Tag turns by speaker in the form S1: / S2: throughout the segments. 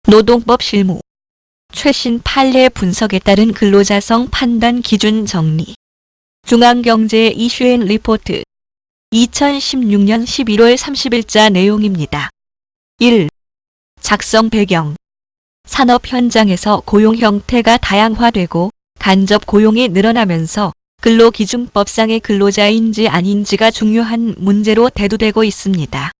S1: 노동법 실무 최신 판례 분석에 따른 근로자성 판단 기준 정리. 중앙경제 이슈앤리포트 2016년 11월 30일자 내용입니다. 1. 작성 배경. 산업 현장에서 고용 형태가 다양화되고 간접 고용이 늘어나면서 근로기준법상의 근로자인지 아닌지가 중요한 문제로 대두되고 있습니다.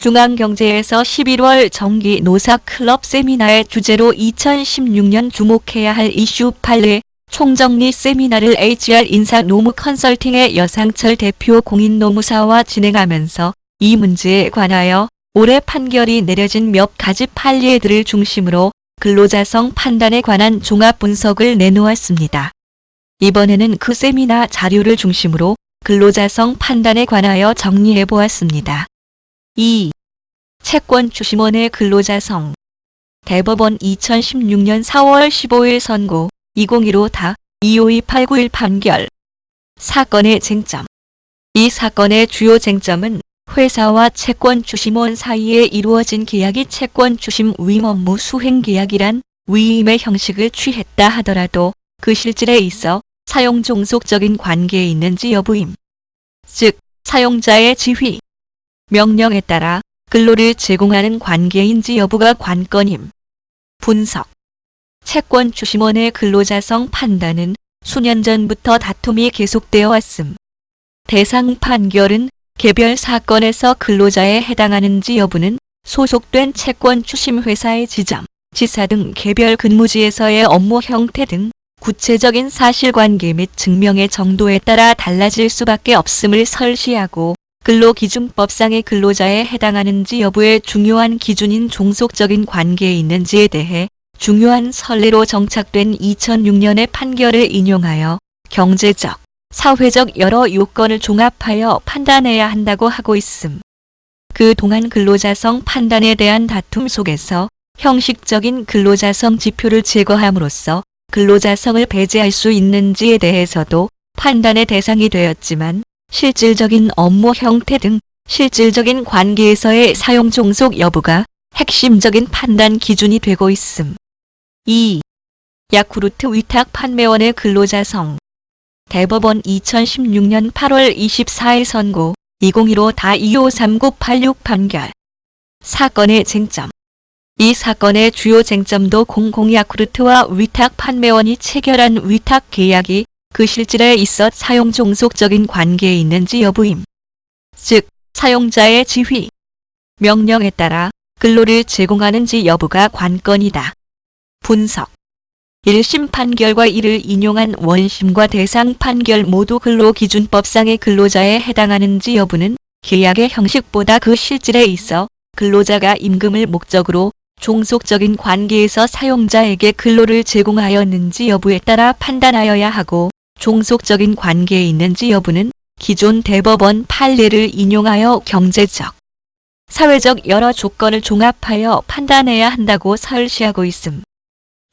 S1: 중앙경제에서 11월 정기 노사클럽 세미나의 주제로 2016년 주목해야 할 이슈 판례 총정리 세미나를 HR 인사노무 컨설팅의 여상철 대표 공인노무사와 진행하면서 이 문제에 관하여 올해 판결이 내려진 몇 가지 판례들을 중심으로 근로자성 판단에 관한 종합 분석을 내놓았습니다. 이번에는 그 세미나 자료를 중심으로 근로자성 판단에 관하여 정리해 보았습니다. 2. 채권추심원의 근로자성. 대법원 2016년 4월 15일 선고 2015-252-891 판결. 사건의 쟁점. 이 사건의 주요 쟁점은 회사와 채권추심원 사이에 이루어진 계약이 채권추심 위임 업무 수행 계약이란 위임의 형식을 취했다 하더라도 그 실질에 있어 사용 종속적인 관계에 있는지 여부임. 즉, 사용자의 지휘, 명령에 따라 근로를 제공하는 관계인지 여부가 관건임. 분석. 채권추심원의 근로자성 판단은 수년 전부터 다툼이 계속되어 왔음. 대상 판결은 개별 사건에서 근로자에 해당하는지 여부는 소속된 채권추심 회사의 지점, 지사 등 개별 근무지에서의 업무 형태 등 구체적인 사실관계 및 증명의 정도에 따라 달라질 수밖에 없음을 설시하고 근로기준법상의 근로자에 해당하는지 여부의 중요한 기준인 종속적인 관계에 있는지에 대해 중요한 선례로 정착된 2006년의 판결을 인용하여 경제적, 사회적 여러 요건을 종합하여 판단해야 한다고 하고 있음. 그동안 근로자성 판단에 대한 다툼 속에서 형식적인 근로자성 지표를 제거함으로써 근로자성을 배제할 수 있는지에 대해서도 판단의 대상이 되었지만 실질적인 업무 형태 등 실질적인 관계에서의 사용 종속 여부가 핵심적인 판단 기준이 되고 있음. 2. 야쿠르트 위탁 판매원의 근로자성. 대법원 2016년 8월 24일 선고 2015-253-986 판결. 사건의 쟁점. 이 사건의 주요 쟁점도 야쿠르트와 위탁 판매원이 체결한 위탁 계약이 그 실질에 있어 사용 종속적인 관계에 있는지 여부임. 즉, 사용자의 지휘, 명령에 따라 근로를 제공하는지 여부가 관건이다. 분석. 1심 판결과 이를 인용한 원심과 대상 판결 모두 근로기준법상의 근로자에 해당하는지 여부는 계약의 형식보다 그 실질에 있어 근로자가 임금을 목적으로 종속적인 관계에서 사용자에게 근로를 제공하였는지 여부에 따라 판단하여야 하고 종속적인 관계에 있는지 여부는 기존 대법원 판례를 인용하여 경제적, 사회적 여러 조건을 종합하여 판단해야 한다고 설시하고 있음.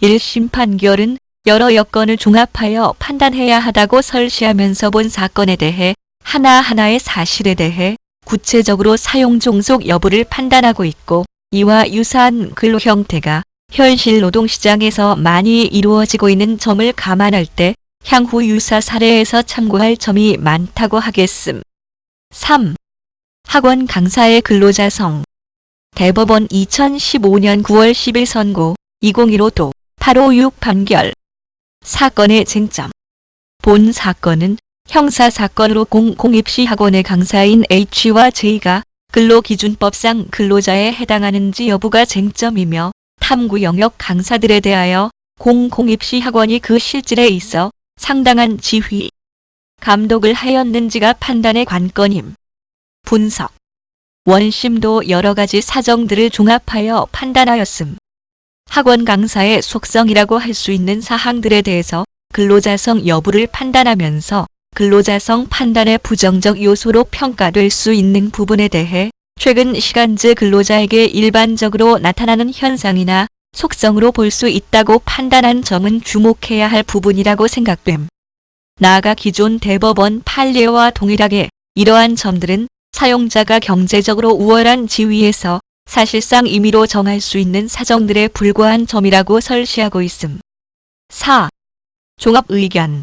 S1: 1심 판결은 여러 여건을 종합하여 판단해야 하다고 설시하면서 본 사건에 대해 하나하나의 사실에 대해 구체적으로 사용 종속 여부를 판단하고 있고 이와 유사한 근로 형태가 현실 노동시장에서 많이 이루어지고 있는 점을 감안할 때 향후 유사 사례에서 참고할 점이 많다고 하겠음. 3. 학원 강사의 근로자성. 대법원 2015년 9월 10일 선고 2015-856 판결. 사건의 쟁점. 본 사건은 형사사건으로 공공입시학원의 강사인 H와 J가 근로기준법상 근로자에 해당하는지 여부가 쟁점이며 탐구 영역 강사들에 대하여 공공입시학원이 그 실질에 있어 상당한 지휘, 감독을 하였는지가 판단의 관건임. 분석. 원심도 여러 가지 사정들을 종합하여 판단하였음. 학원 강사의 속성이라고 할 수 있는 사항들에 대해서 근로자성 여부를 판단하면서 근로자성 판단의 부정적 요소로 평가될 수 있는 부분에 대해 최근 시간제 근로자에게 일반적으로 나타나는 현상이나 속성으로 볼 수 있다고 판단한 점은 주목해야 할 부분이라고 생각됨. 나아가 기존 대법원 판례와 동일하게 이러한 점들은 사용자가 경제적으로 우월한 지위에서 사실상 임의로 정할 수 있는 사정들에 불과한 점이라고 설시하고 있음. 4. 종합 의견.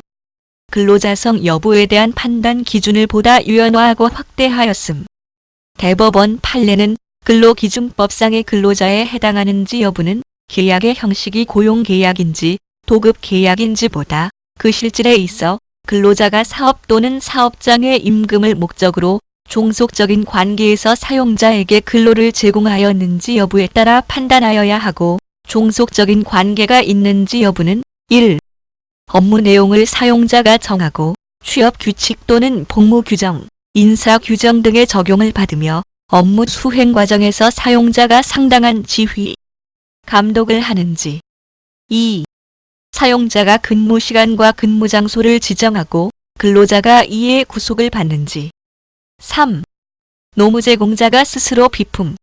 S1: 근로자성 여부에 대한 판단 기준을 보다 유연화하고 확대하였음. 대법원 판례는 근로기준법상의 근로자에 해당하는지 여부는 계약의 형식이 고용계약인지 도급계약인지보다 그 실질에 있어 근로자가 사업 또는 사업장의 임금을 목적으로 종속적인 관계에서 사용자에게 근로를 제공하였는지 여부에 따라 판단하여야 하고, 종속적인 관계가 있는지 여부는 1. 업무 내용을 사용자가 정하고 취업 규칙 또는 복무 규정, 인사 규정 등의 적용을 받으며 업무 수행 과정에서 사용자가 상당한 지휘, 감독을 하는지. 2. 사용자가 근무 시간과 근무 장소를 지정하고 근로자가 이에 구속을 받는지. 3. 노무 제공자가 스스로 비품,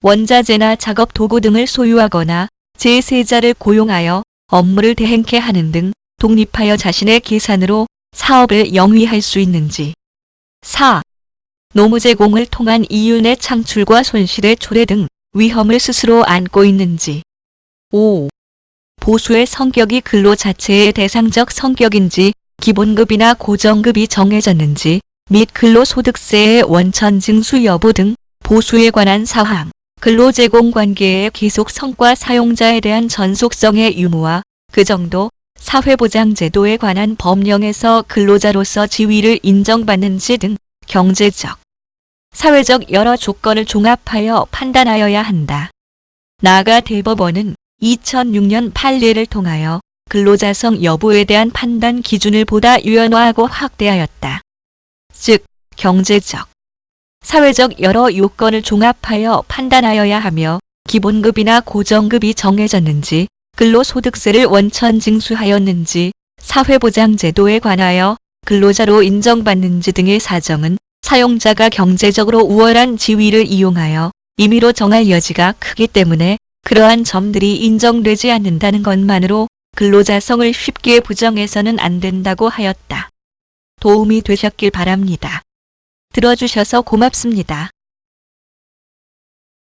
S1: 원자재나 작업 도구 등을 소유하거나 제3자를 고용하여 업무를 대행케 하는 등 독립하여 자신의 계산으로 사업을 영위할 수 있는지. 4. 노무 제공을 통한 이윤의 창출과 손실의 초래 등 위험을 스스로 안고 있는지. 5. 보수의 성격이 근로 자체의 대상적 성격인지 기본급이나 고정급이 정해졌는지 및 근로소득세의 원천 징수 여부 등 보수에 관한 사항, 근로제공 관계의 계속 성과 사용자에 대한 전속성의 유무와 그 정도, 사회보장제도에 관한 법령에서 근로자로서 지위를 인정받는지 등 경제적, 사회적 여러 조건을 종합하여 판단하여야 한다. 나아가 대법원은 2006년 판례를 통하여 근로자성 여부에 대한 판단 기준을 보다 유연화하고 확대하였다. 즉, 경제적, 사회적 여러 요건을 종합하여 판단하여야 하며 기본급이나 고정급이 정해졌는지, 근로소득세를 원천 징수하였는지, 사회보장제도에 관하여 근로자로 인정받는지 등의 사정은 사용자가 경제적으로 우월한 지위를 이용하여 임의로 정할 여지가 크기 때문에 그러한 점들이 인정되지 않는다는 것만으로 근로자성을 쉽게 부정해서는 안 된다고 하였다. 도움이 되셨길 바랍니다. 들어주셔서 고맙습니다.